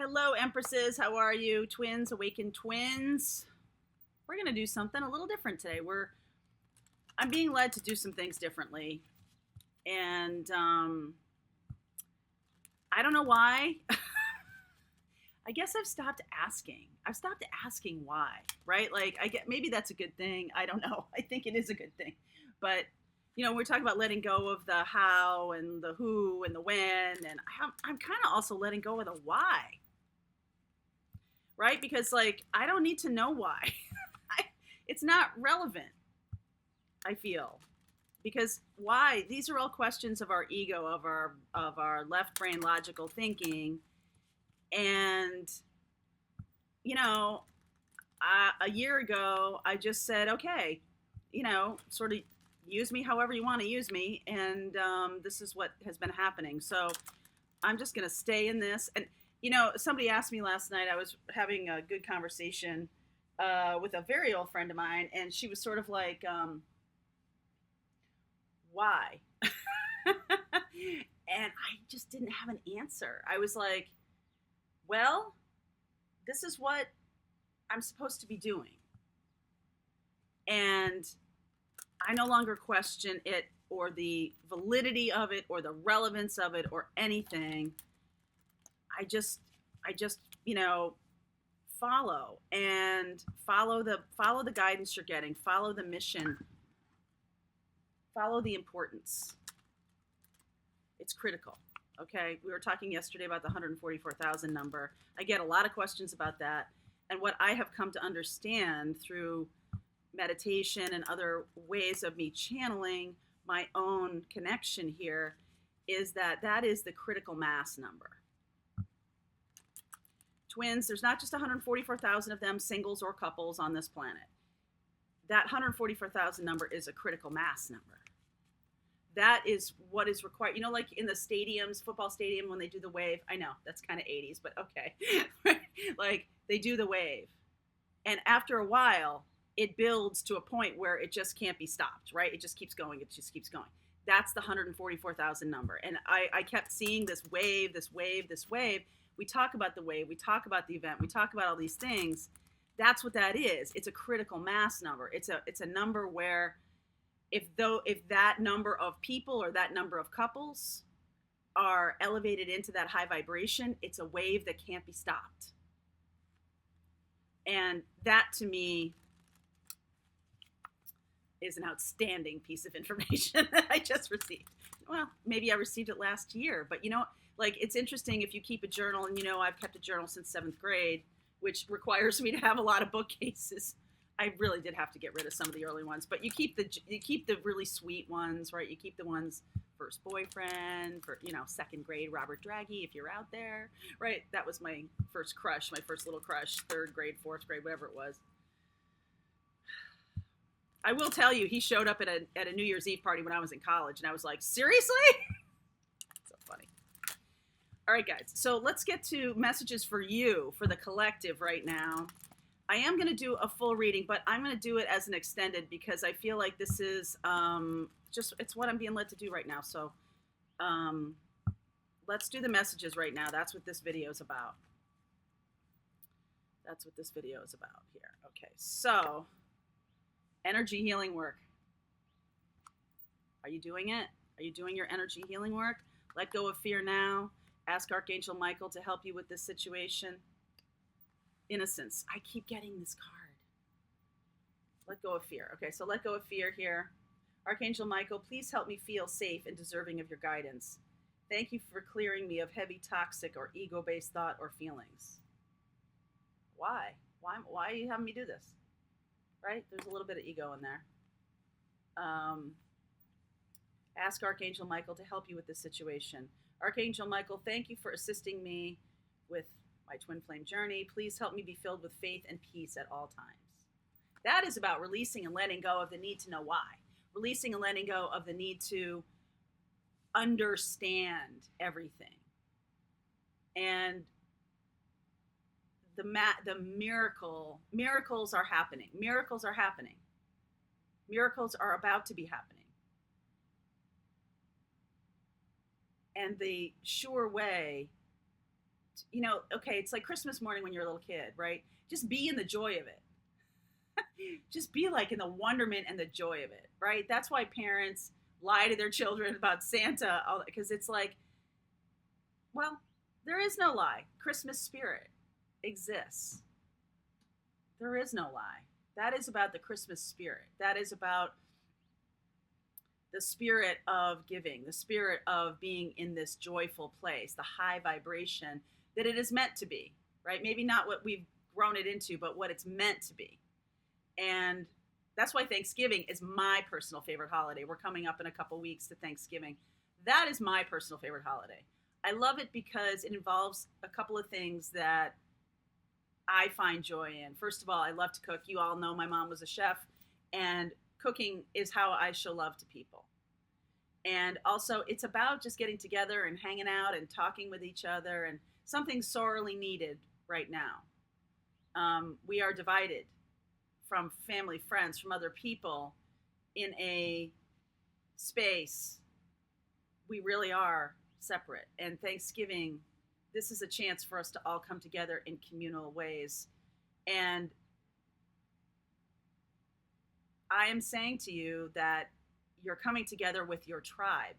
Hello, Empresses. How are you? Twins, awakened twins. We're going to do something a little different today. I'm being led to do some things differently. And I don't know why. I guess I've stopped asking. I've stopped asking why, right? Like, I get maybe that's a good thing. I don't know. I think it is a good thing. But, we're talking about letting go of the how and the who and the when. And I'm kind of also letting go of the why. Right? Because I don't need to know why. It's not relevant, I feel. Because why? These are all questions of our ego, of our left brain logical thinking. And, a year ago, I just said, okay, sort of use me however you want to use me. And this is what has been happening. So I'm just going to stay in this. And, somebody asked me last night, I was having a good conversation with a very old friend of mine, and she was sort of like, why? And I just didn't have an answer. I was like, well, this is what I'm supposed to be doing. And I no longer question it or the validity of it or the relevance of it or anything. I just, follow the guidance you're getting, follow the mission, follow the importance. It's critical. Okay. We were talking yesterday about the 144,000 number. I get a lot of questions about that. And what I have come to understand through meditation and other ways of me channeling my own connection here is that is the critical mass number. Twins, there's not just 144,000 of them, singles or couples on this planet. That 144,000 number is a critical mass number. That is what is required. Like in the stadiums, football stadium, when they do the wave. I know that's kind of 80s, but okay. Like they do the wave. And after a while, it builds to a point where it just can't be stopped, right? It just keeps going. It just keeps going. That's the 144,000 number. And I kept seeing this wave, this wave, this wave. We talk about the wave. We talk about the event. We talk about all these things. That's what that is. It's a critical mass number. It's a number where if that number of people or that number of couples are elevated into that high vibration, it's a wave that can't be stopped. And that to me is an outstanding piece of information that I just received. Well, maybe I received it last year, but it's interesting if you keep a journal, and I've kept a journal since 7th grade, which requires me to have a lot of bookcases. I really did have to get rid of some of the early ones, but you keep the really sweet ones, right? You keep the ones first boyfriend, for 2nd grade Robert Draghi, if you're out there, right? That was my first crush, my first little crush, 3rd grade, 4th grade, whatever it was. I will tell you, he showed up at a New Year's Eve party when I was in college, and I was like, seriously? So funny. All right, guys. So let's get to messages for you, for the collective right now. I am going to do a full reading, but I'm going to do it as an extended because I feel like this is it's what I'm being led to do right now. So let's do the messages right now. That's what this video is about. That's what this video is about here. Okay, so energy healing work. Are you doing it? Are you doing your energy healing work? Let go of fear now. Ask Archangel Michael to help you with this situation. Innocence. I keep getting this card. Let go of fear. Okay, so let go of fear here. Archangel Michael, please help me feel safe and deserving of your guidance. Thank you for clearing me of heavy, toxic, or ego-based thought or feelings. Why? Why are you having me do this? Right? There's a little bit of ego in there. Ask Archangel Michael to help you with this situation. Archangel Michael, thank you for assisting me with my twin flame journey. Please help me be filled with faith and peace at all times. That is about releasing and letting go of the need to know why. Releasing and letting go of the need to understand everything. And the miracles are happening. Miracles are happening. Miracles are about to be happening. And the sure way, okay, it's like Christmas morning when you're a little kid, right? Just be in the joy of it. Just be like in the wonderment and the joy of it, right? That's why parents lie to their children about Santa, because it's like, well, there is no lie. Christmas spirit exists. There is no lie. That is about the Christmas spirit. That is about the spirit of giving, the spirit of being in this joyful place, the high vibration that it is meant to be, right? Maybe not what we've grown it into, but what it's meant to be. And that's why Thanksgiving is my personal favorite holiday. We're coming up in a couple weeks to Thanksgiving. That is my personal favorite holiday. I love it because it involves a couple of things that I find joy in. First of all, I love to cook. You all know my mom was a chef, and cooking is how I show love to people. And also, it's about just getting together and hanging out and talking with each other, and something sorely needed right now. We are divided from family, friends, from other people in a space. We really are separate. And Thanksgiving, this is a chance for us to all come together in communal ways. And I am saying to you that you're coming together with your tribe.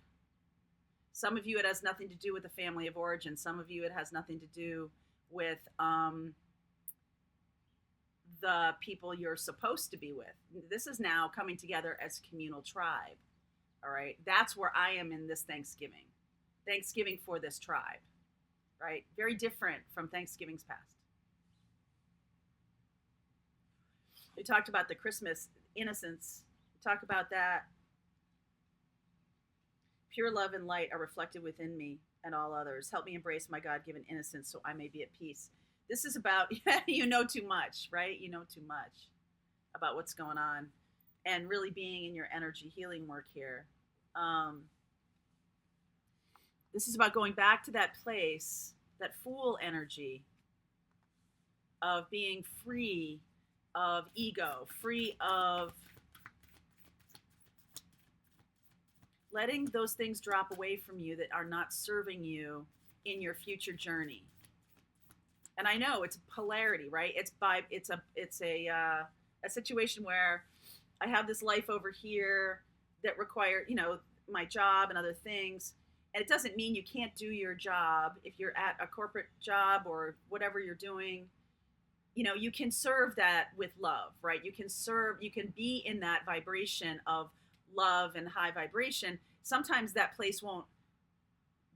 Some of you, it has nothing to do with the family of origin. Some of you, it has nothing to do with the people you're supposed to be with. This is now coming together as communal tribe. All right. That's where I am in this Thanksgiving. Thanksgiving for this tribe. Right? Very different from Thanksgiving's past. We talked about the Christmas innocence. We talked about that. Pure love and light are reflected within me and all others. Help me embrace my God-given innocence so I may be at peace. This is about, you know too much, right? You know too much about what's going on and really being in your energy healing work here. This is about going back to that place, that Fool energy of being free of ego, free of letting those things drop away from you that are not serving you in your future journey. And I know it's polarity, right? It's a situation where I have this life over here that require, my job and other things. And it doesn't mean you can't do your job if you're at a corporate job or whatever you're doing. You can serve that with love, right? You can be in that vibration of love and high vibration. Sometimes that place won't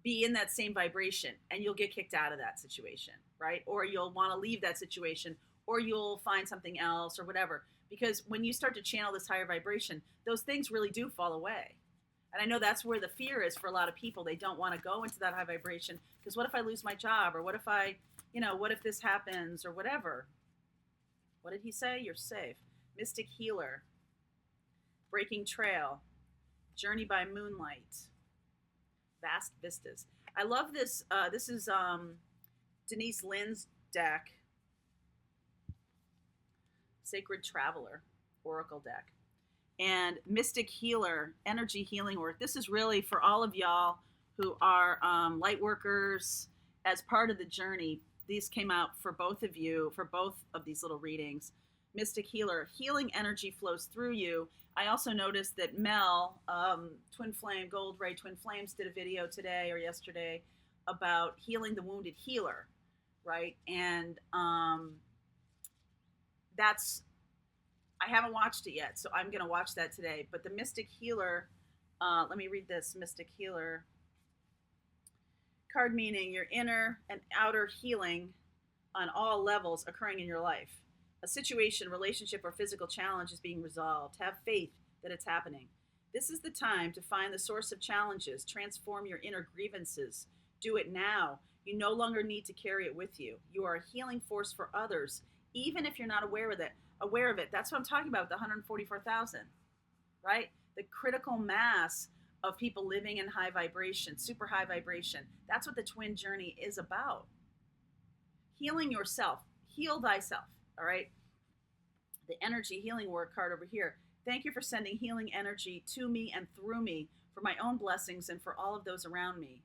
be in that same vibration and you'll get kicked out of that situation, right? Or you'll want to leave that situation, or you'll find something else or whatever. Because when you start to channel this higher vibration, those things really do fall away. And I know that's where the fear is for a lot of people. They don't want to go into that high vibration because what if I lose my job? Or what if what if this happens or whatever? What did he say? You're safe. Mystic healer. Breaking trail. Journey by moonlight. Vast vistas. I love this. This is Denise Lynn's deck. Sacred Traveler Oracle deck. And Mystic Healer, energy healing work. This is really for all of y'all who are light workers as part of the journey. These came out for both of you, for both of these little readings. Mystic Healer, healing energy flows through you. I also noticed that Mel, Twin Flame, Gold Ray Twin Flames, did a video today or yesterday about healing the wounded healer, right? And I haven't watched it yet, so I'm going to watch that today. But the Mystic Healer, let me read this. Mystic Healer card meaning your inner and outer healing on all levels occurring in your life. A situation, relationship, or physical challenge is being resolved. Have faith that it's happening. This is the time to find the source of challenges. Transform your inner grievances. Do it now. You no longer need to carry it with you. You are a healing force for others, even if you're not aware of it. That's what I'm talking about with the 144,000, right? The critical mass of people living in high vibration, super high vibration. That's what the twin journey is about. Healing yourself. Heal thyself, all right? The energy healing work card over here. Thank you for sending healing energy to me and through me for my own blessings and for all of those around me.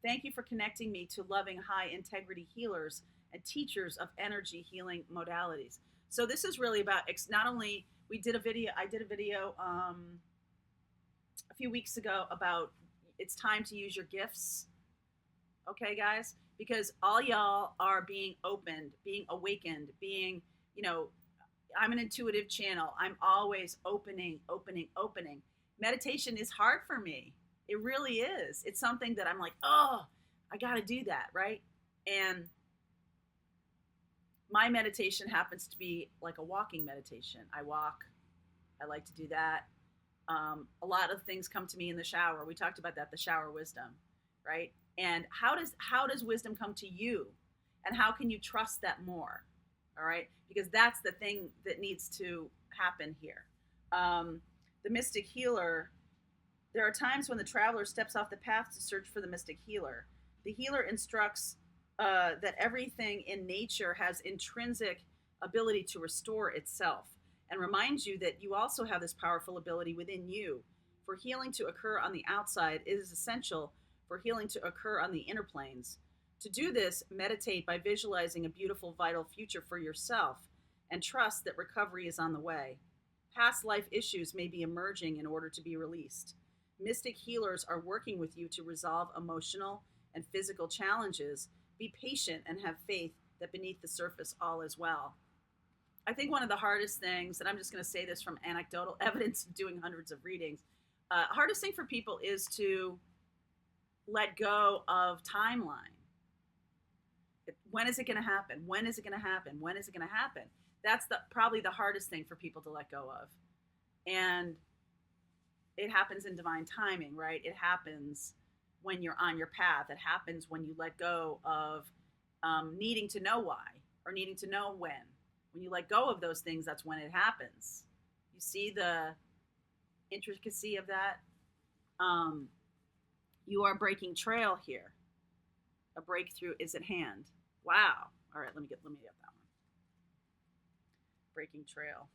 Thank you for connecting me to loving high integrity healers and teachers of energy healing modalities. So this is really about not only we did a video. I did a video a few weeks ago about it's time to use your gifts. Okay, guys, because all y'all are being opened, being awakened, being, you know, I'm an intuitive channel. I'm always opening, opening, opening. Meditation is hard for me. It really is. It's something that I'm like, oh, I got to do that, right? And my meditation happens to be like a walking meditation. I walk. I like to do that. A lot of things come to me in the shower. We talked about that, the shower wisdom, right? And how does wisdom come to you? And how can you trust that more? All right, because that's the thing that needs to happen here. The mystic healer, there are times when the traveler steps off the path to search for the mystic healer. The healer instructs that everything in nature has intrinsic ability to restore itself and reminds you that you also have this powerful ability within you. For healing to occur on the outside, it is essential for healing to occur on the inner planes. To do this, meditate by visualizing a beautiful, vital future for yourself and trust that recovery is on the way. Past life issues may be emerging in order to be released. Mystic healers are working with you to resolve emotional and physical challenges. Be patient and have faith that beneath the surface all is well. I think one of the hardest things, and I'm just going to say this from anecdotal evidence of doing hundreds of readings, hardest thing for people is to let go of timeline. When is it going to happen? When is it going to happen? When is it going to happen? That's probably the hardest thing for people to let go of. And it happens in divine timing, right? It happens when you're on your path. It happens when you let go of needing to know why or needing to know when. When you let go of those things, that's when it happens. You see the intricacy of that? You are breaking trail here. A breakthrough is at hand. Wow. All right, let me get that one. Breaking trail.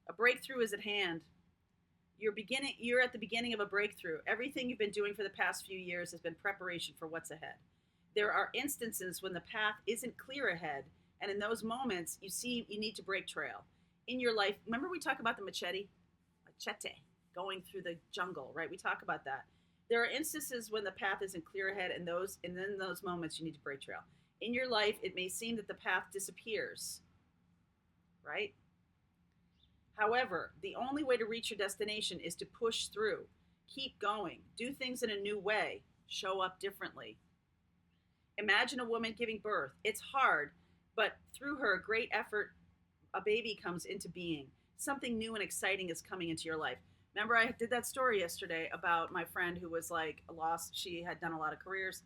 A breakthrough is at hand. You're at the beginning of a breakthrough. Everything you've been doing for the past few years has been preparation for what's ahead. There are instances when the path isn't clear ahead, and in those moments, you need to break trail. In your life, remember we talk about the machete, going through the jungle, right? We talk about that. There are instances when the path isn't clear ahead, and in those moments you need to break trail. In your life, it may seem that the path disappears, right? However, the only way to reach your destination is to push through, keep going, do things in a new way, show up differently. Imagine a woman giving birth. It's hard, but through her great effort, a baby comes into being. Something new and exciting is coming into your life. Remember, I did that story yesterday about my friend who was like lost. She had done a lot of careers.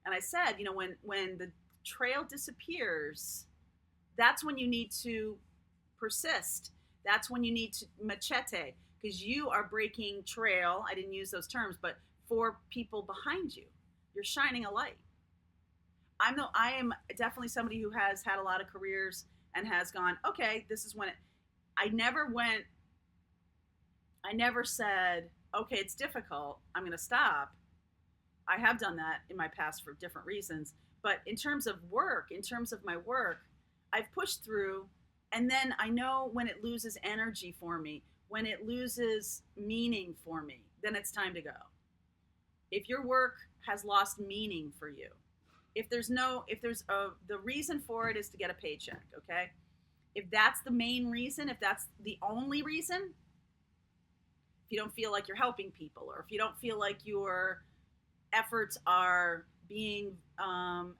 And I said, when the trail disappears, that's when you need to persist. That's when you need to machete, because you are breaking trail. I didn't use those terms, but for people behind you, you're shining a light. I am definitely somebody who has had a lot of careers and has gone, okay, this is when I never said, okay, it's difficult, I'm going to stop. I have done that in my past for different reasons. But in terms of my work, I've pushed through, and then I know when it loses energy for me, when it loses meaning for me, then it's time to go. If your work has lost meaning for you, the reason for it is to get a paycheck, okay? If that's the main reason, if that's the only reason, if you don't feel like you're helping people, or if you don't feel like your efforts are being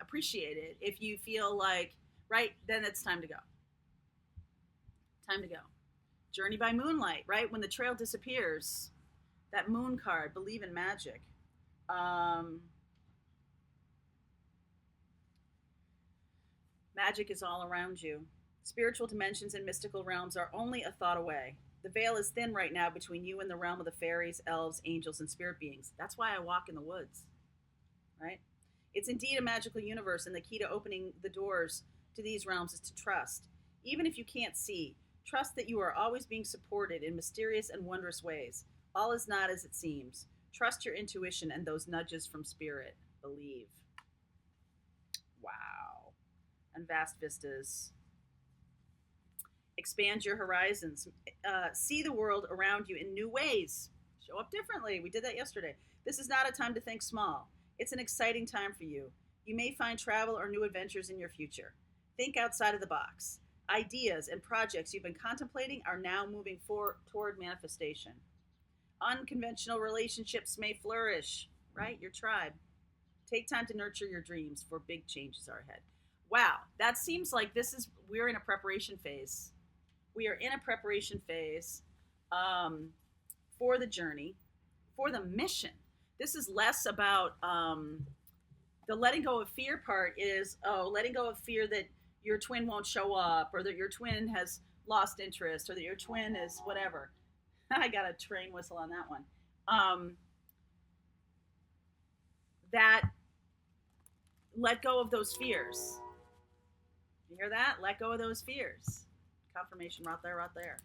appreciated, if you feel like, right, then it's time to go. Time to go. Journey by moonlight, right? When the trail disappears, that moon card, believe in magic. Magic is all around you. Spiritual dimensions and mystical realms are only a thought away. The veil is thin right now between you and the realm of the fairies, elves, angels, and spirit beings. That's why I walk in the woods, right? It's indeed a magical universe, and the key to opening the doors to these realms is to trust. Even if you can't see, trust that you are always being supported in mysterious and wondrous ways. All is not as it seems. Trust your intuition and those nudges from spirit. Believe. Wow. And vast vistas. Expand your horizons. See the world around you in new ways. Show up differently. We did that yesterday. This is not a time to think small. It's an exciting time for you. You may find travel or new adventures in your future. Think outside of the box. Ideas and projects you've been contemplating are now moving toward manifestation. Unconventional relationships may flourish, right? Your tribe. Take time to nurture your dreams, for big changes are ahead. Wow, that seems like we're in a preparation phase. We are in a preparation phase for the journey, for the mission. This is less about the letting go of fear part is, letting go of fear that your twin won't show up, or that your twin has lost interest, or that your twin is whatever. I got a train whistle on that one. That let go of those fears. You hear that? Let go of those fears. Confirmation right there, right there.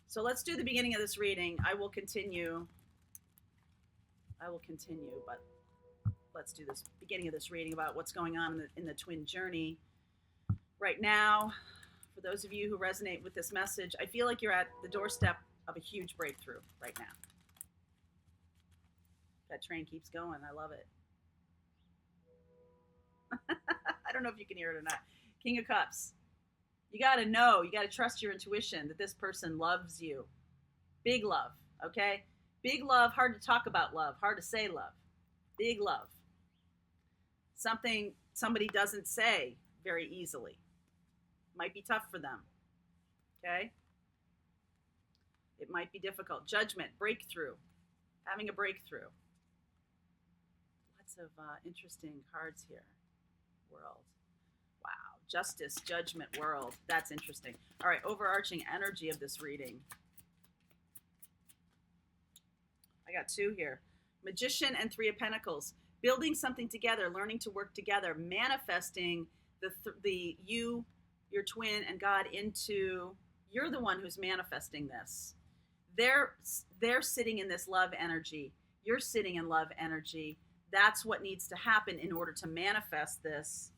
So let's do the beginning of this reading. I will continue, but let's do this beginning of this reading about what's going on in the twin journey right now. For those of you who resonate with this message, I feel like you're at the doorstep of a huge breakthrough right now. That train keeps going. I love it. I don't know if you can hear it or not. King of Cups. You got to know, you got to trust your intuition that this person loves you. Big love, okay? Big love, hard to talk about love, hard to say love. Big love. Something somebody doesn't say very easily. Might be tough for them, okay? It might be difficult. Judgment, breakthrough, having a breakthrough. Lots of interesting cards here. World. Wow. Justice, judgment, world. That's interesting. All right. Overarching energy of this reading. I got two here. Magician and Three of Pentacles. Building something together, learning to work together, manifesting you, your twin, and God into, you're the one who's manifesting this. They're sitting in this love energy. You're sitting in love energy. That's what needs to happen in order to manifest this,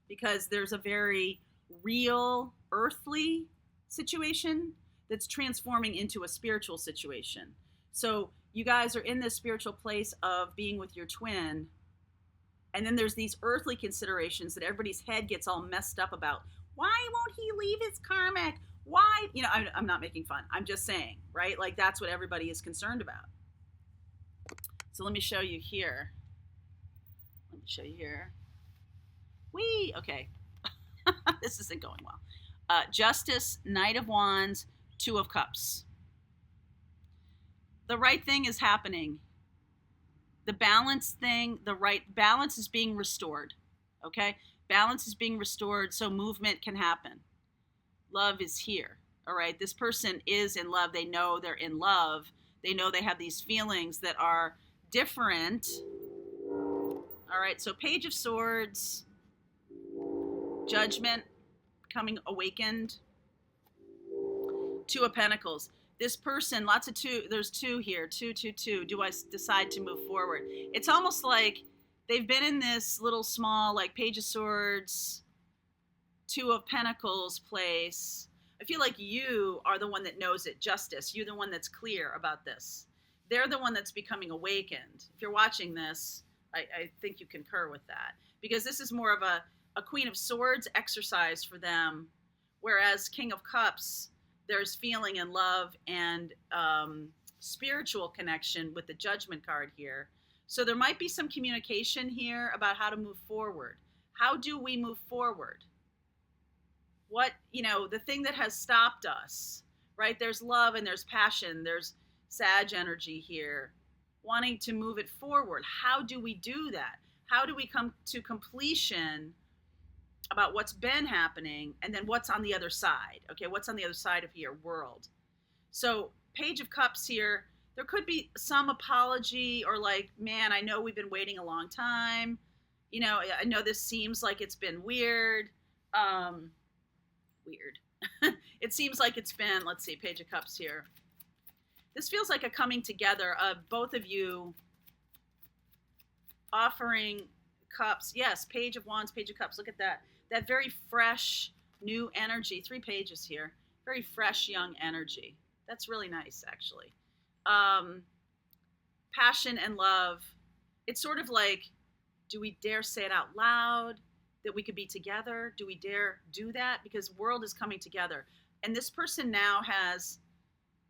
because there's a very real earthly situation that's transforming into a spiritual situation. So you guys are in this spiritual place of being with your twin, and then there's these earthly considerations that everybody's head gets all messed up about. Why won't he leave his karmic? Why? You know, I'm not making fun. I'm just saying, right? Like, that's what everybody is concerned about. So let me show you here. Okay. This isn't going well. Justice, Knight of Wands, Two of Cups. The right thing is happening. The balance thing, the right balance is being restored. Okay? Balance is being restored so movement can happen. Love is here. All right? This person is in love. They know they're in love. They know they have these feelings that are different. All right, so Page of Swords, Judgment, becoming awakened, Two of Pentacles. This person, lots of two, there's two here, two. Do I decide to move forward? It's almost like they've been in this little small, like Page of Swords, Two of Pentacles place. I feel like you are the one that knows it, Justice. You're the one that's clear about this. They're the one that's becoming awakened. If you're watching this, I think you concur with that, because this is more of a Queen of Swords exercise for them, whereas King of Cups, there's feeling and love and spiritual connection with the Judgment card here. So there might be some communication here about how to move forward. How do we move forward? What, the thing that has stopped us, right? There's love and there's passion. There's Sag energy here, wanting to move it forward. How do we do that? How do we come to completion about what's been happening, and then what's on the other side? Okay, what's on the other side of here? World. So Page of Cups here, there could be some apology, or like, man, I know we've been waiting a long time. I know this seems like it's been weird. It seems like it's been, let's see, Page of Cups here. This feels like a coming together of both of you offering cups. Yes, Page of Wands, Page of Cups. Look at that. That very fresh, new energy. 3 pages here. Very fresh, young energy. That's really nice, actually. Passion and love. It's sort of like, do we dare say it out loud that we could be together? Do we dare do that? Because the world is coming together. And this person now has,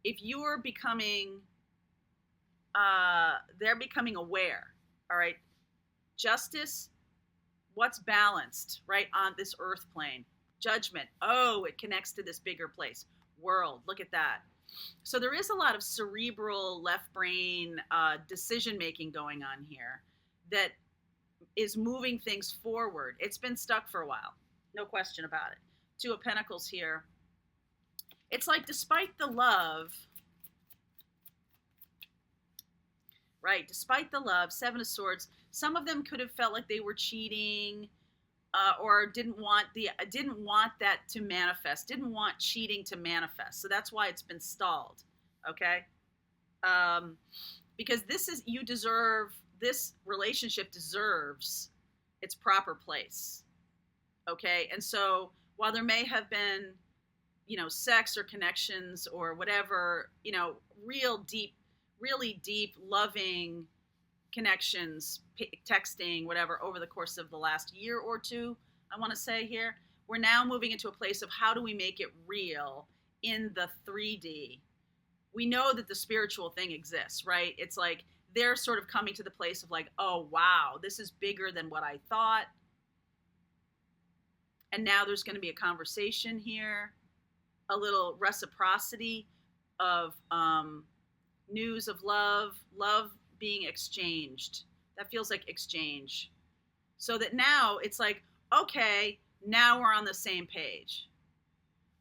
if you're becoming, they're becoming aware, all right? Justice, what's balanced, right, on this earth plane? Judgment, oh, it connects to this bigger place. World, look at that. So there is a lot of cerebral, left brain decision making going on here that is moving things forward. It's been stuck for a while, no question about it. 2 of Pentacles here. It's like, despite the love, right, despite the love, 7 of Swords, some of them could have felt like they were cheating, or didn't want that to manifest, didn't want cheating to manifest. So that's why it's been stalled, okay? Because this relationship deserves its proper place, okay? And so while there may have been, sex or connections or whatever, really deep, loving connections, texting, whatever, over the course of the last year or 2, I want to say here, we're now moving into a place of how do we make it real in the 3D. We know that the spiritual thing exists, right? It's like they're sort of coming to the place of like, oh, wow, this is bigger than what I thought. And now there's going to be a conversation here, a little reciprocity of news of love being exchanged. That feels like exchange. So that now it's like, okay, now we're on the same page.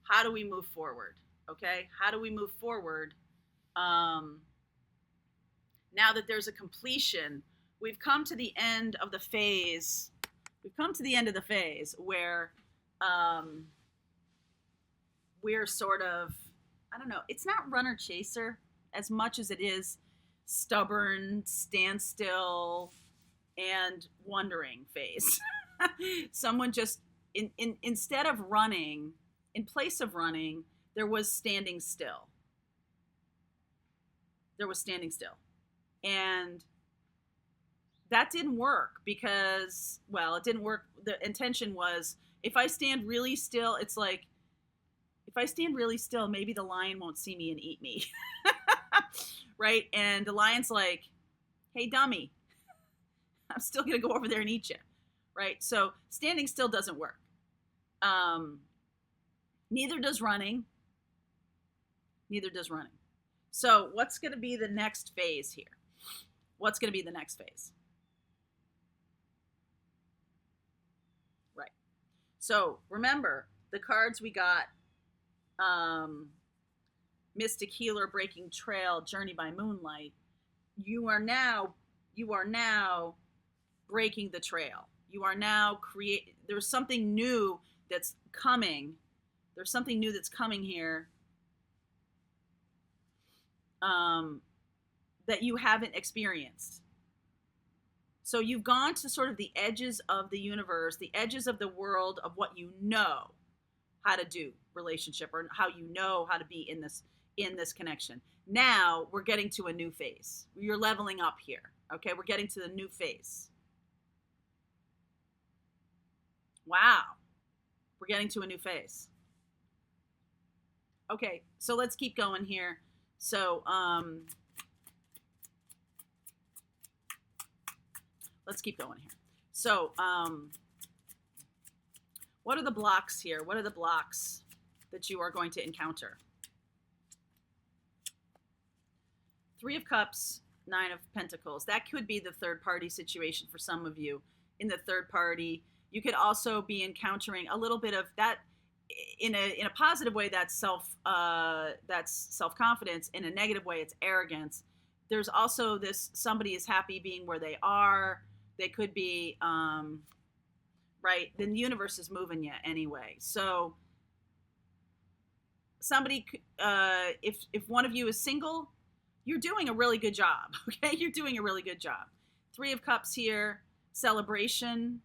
How do we move forward? Okay, how do we move forward? Now that there's a completion, we've come to the end of the phase. We've come to the end of the phase where we're sort of, I don't know, it's not runner chaser as much as it is stubborn, standstill, and wondering phase. Someone just, instead of running, in place of running, there was standing still. There was standing still. And that didn't work because, well, it didn't work. The intention was, if I stand really still, it's like, if I stand really still, maybe the lion won't see me and eat me. Right? And the lion's like, hey, dummy, I'm still going to go over there and eat you. Right? So standing still doesn't work. Neither does running. Neither does running. So what's going to be the next phase here? What's going to be the next phase? Right. So remember, the cards we got, Mystic Healer, Breaking Trail, Journey by Moonlight, you are now breaking the trail. You are now there's something new that's coming. There's something new that's coming here that you haven't experienced. So you've gone to sort of the edges of the universe, the edges of the world of what you know how to do relationship, or how you know how to be in this connection. Now we're getting to a new phase. You're leveling up here. Okay, we're getting to the new phase. Wow. We're getting to a new phase. Okay, so let's keep going here. So, let's keep going here. So, what are the blocks here? What are the blocks that you are going to encounter? 3 of Cups, 9 of Pentacles. That could be the third party situation for some of you. In the third party, you could also be encountering a little bit of that. In a positive way, that's self-confidence. In a negative way, it's arrogance. There's also this, somebody is happy being where they are. They could be, right? Then the universe is moving you anyway. So somebody, if one of you is single, you're doing a really good job. Okay, you're doing a really good job. Three of Cups here, celebration.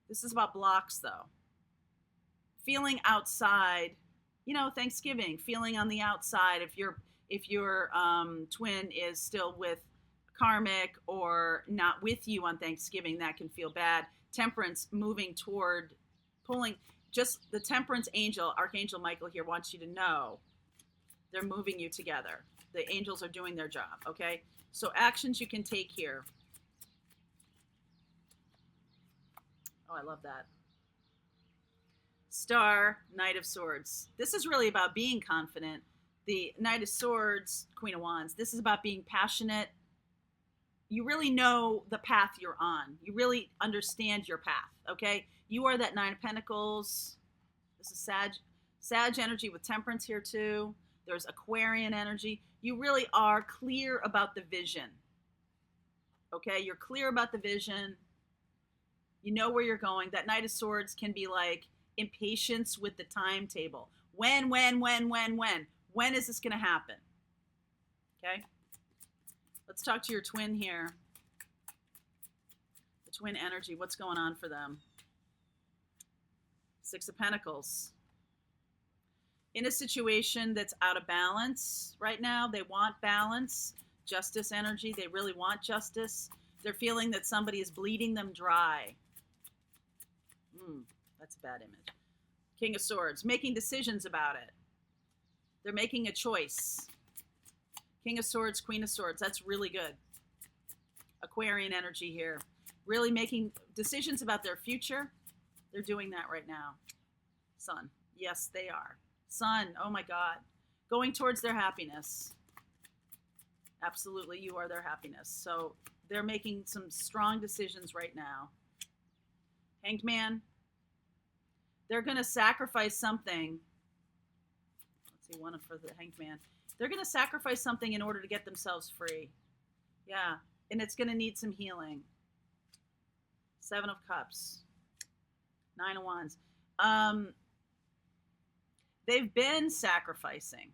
This is about blocks though. Feeling outside, you know, Thanksgiving, feeling on the outside. If your twin is still with karmic or not with you on Thanksgiving, that can feel bad. Temperance, moving toward pulling. Just the Temperance angel, Archangel Michael here wants you to know they're moving you together. The angels are doing their job, okay? So actions you can take here. Oh, I love that. Star, Knight of Swords. This is really about being confident. The Knight of Swords, Queen of Wands. This is about being passionate. You really know the path you're on. You really understand your path, okay? You are that Nine of Pentacles. This is Sag energy with Temperance here too. There's Aquarian energy. You really are clear about the vision, okay? You're clear about the vision. You know where you're going. That Knight of Swords can be like impatience with the timetable. When? When is this going to happen? Okay? Let's talk to your twin here. The twin energy. What's going on for them? Six of Pentacles. In a situation that's out of balance right now, they want balance. Justice energy. They really want justice. They're feeling that somebody is bleeding them dry. That's a bad image. King of Swords. Making decisions about it. They're making a choice. King of Swords, Queen of Swords. That's really good. Aquarian energy here. Really making decisions about their future. They're doing that right now. Sun. Yes, they are. Sun. Oh my God. Going towards their happiness. Absolutely, you are their happiness. So they're making some strong decisions right now. Hanged Man. They're going to sacrifice something. Let's see, one for the Hanged Man. They're going to sacrifice something in order to get themselves free. Yeah, and it's going to need some healing. Seven of Cups. Nine of Wands. They've been sacrificing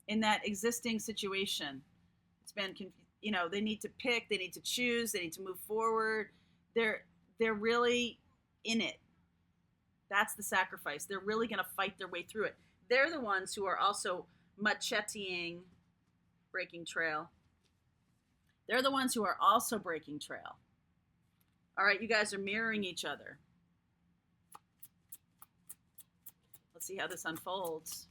in that existing situation. It's been, you know, they need to pick, they need to choose, they need to move forward. They're really in it. That's the sacrifice. They're really going to fight their way through it. They're the ones who are also macheteing, breaking trail. They're the ones who are also breaking trail. All right, you guys are mirroring each other. Let's see how this unfolds.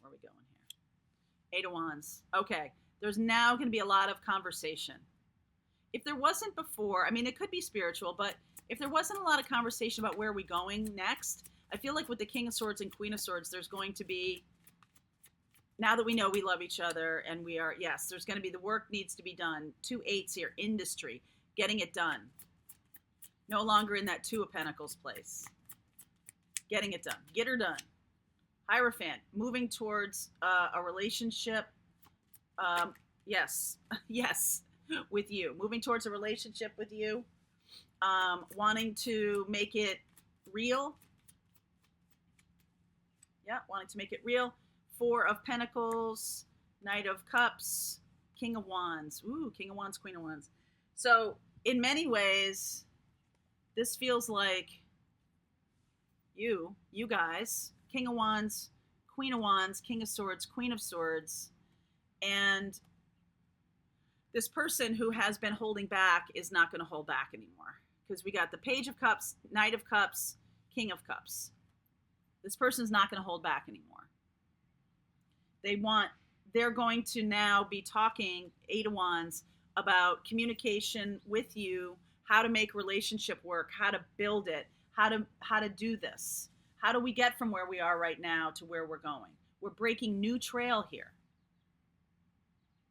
Where are we going here? Eight of Wands. Okay, there's now going to be a lot of conversation. If there wasn't before, I mean, it could be spiritual, but if there wasn't a lot of conversation about where we're going next, I feel like with the King of Swords and Queen of Swords, there's going to be, now that we know we love each other and we are, yes, there's going to be, the work needs to be done. 2 8s here, industry, getting it done. No longer in that Two of Pentacles place. Getting it done. Get her done. Hierophant, moving towards a relationship. Yes, yes, with you. Moving towards a relationship with you. Wanting to make it real. Yeah, wanting to make it real. 4 of Pentacles, Knight of Cups, King of Wands. Ooh, King of Wands, Queen of Wands. So, in many ways, this feels like you guys, King of Wands, Queen of Wands, King of Swords, Queen of Swords, and this person who has been holding back is not going to hold back anymore. Because we got the Page of Cups, Knight of Cups, King of Cups. This person's not going to hold back anymore. They're going to now be talking, Eight of Wands, about communication with you, how to make relationship work, how to build it, how to do this. How do we get from where we are right now to where we're going? We're breaking new trail here.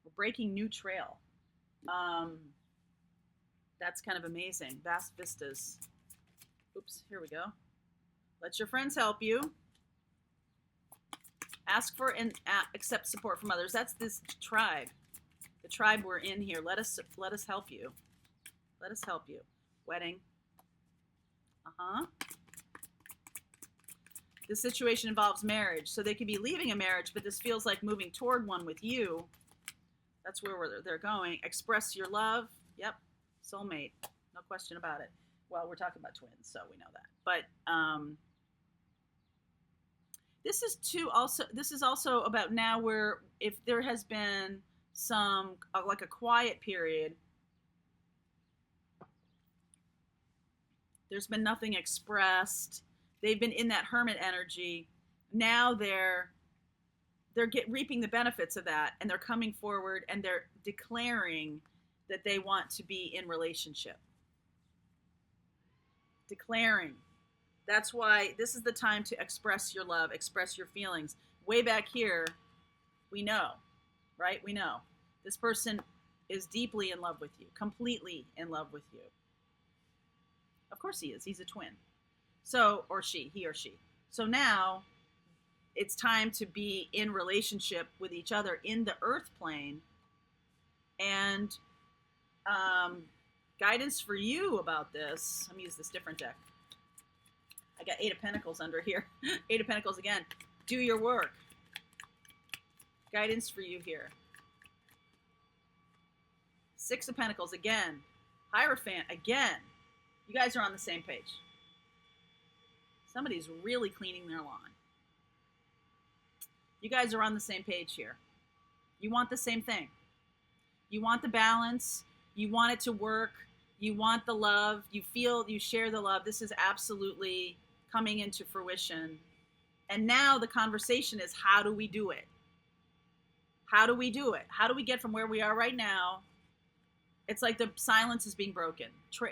We're breaking new trail. That's kind of amazing. Vast vistas. Oops, here we go. Let your friends help you. Ask for and accept support from others. That's this tribe. The tribe we're in here. Let us help you. Let us help you. Wedding. The situation involves marriage. So they could be leaving a marriage, but this feels like moving toward one with you. That's where they're going. Express your love. Yep. Soulmate. No question about it. Well, we're talking about twins, so we know that. But this is also about now where if there has been some like a quiet period, there's been nothing expressed. They've been in that hermit energy. Now they're reaping the benefits of that, and they're coming forward and they're declaring that they want to be in relationship. Declaring. That's why this is the time to express your love, express your feelings. Way back here, we know, right? We know this person is deeply in love with you, completely in love with you. Of course he is. He's a twin. So, or she, he or she. So now it's time to be in relationship with each other in the earth plane. And guidance for you about this. Let me use this different deck. I got 8 of Pentacles under here. 8 of Pentacles again. Do your work. Guidance for you here. 6 of Pentacles again. Hierophant again. You guys are on the same page. Somebody's really cleaning their lawn. You guys are on the same page here. You want the same thing. You want the balance. You want it to work. You want the love. You feel you share the love. This is absolutely coming into fruition. And now the conversation is, how do we do it? How do we do it? How do we get from where we are right now? It's like the silence is being broken,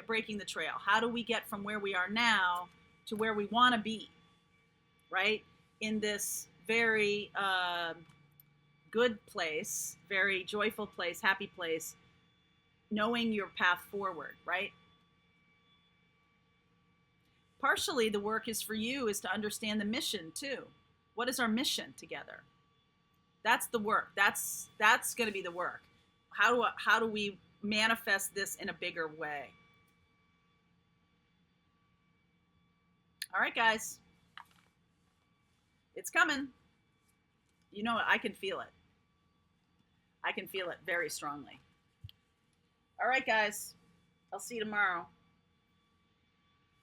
breaking the trail. How do we get from where we are now to where we want to be, right? In this very good place, very joyful place, happy place, knowing your path forward, right? Partially the work is for you is to understand the mission too. What is our mission together? That's the work. That's going to be the work. How do we manifest this in a bigger way? All right, guys. It's coming. You know what? I can feel it. I can feel it very strongly. All right, guys. I'll see you tomorrow.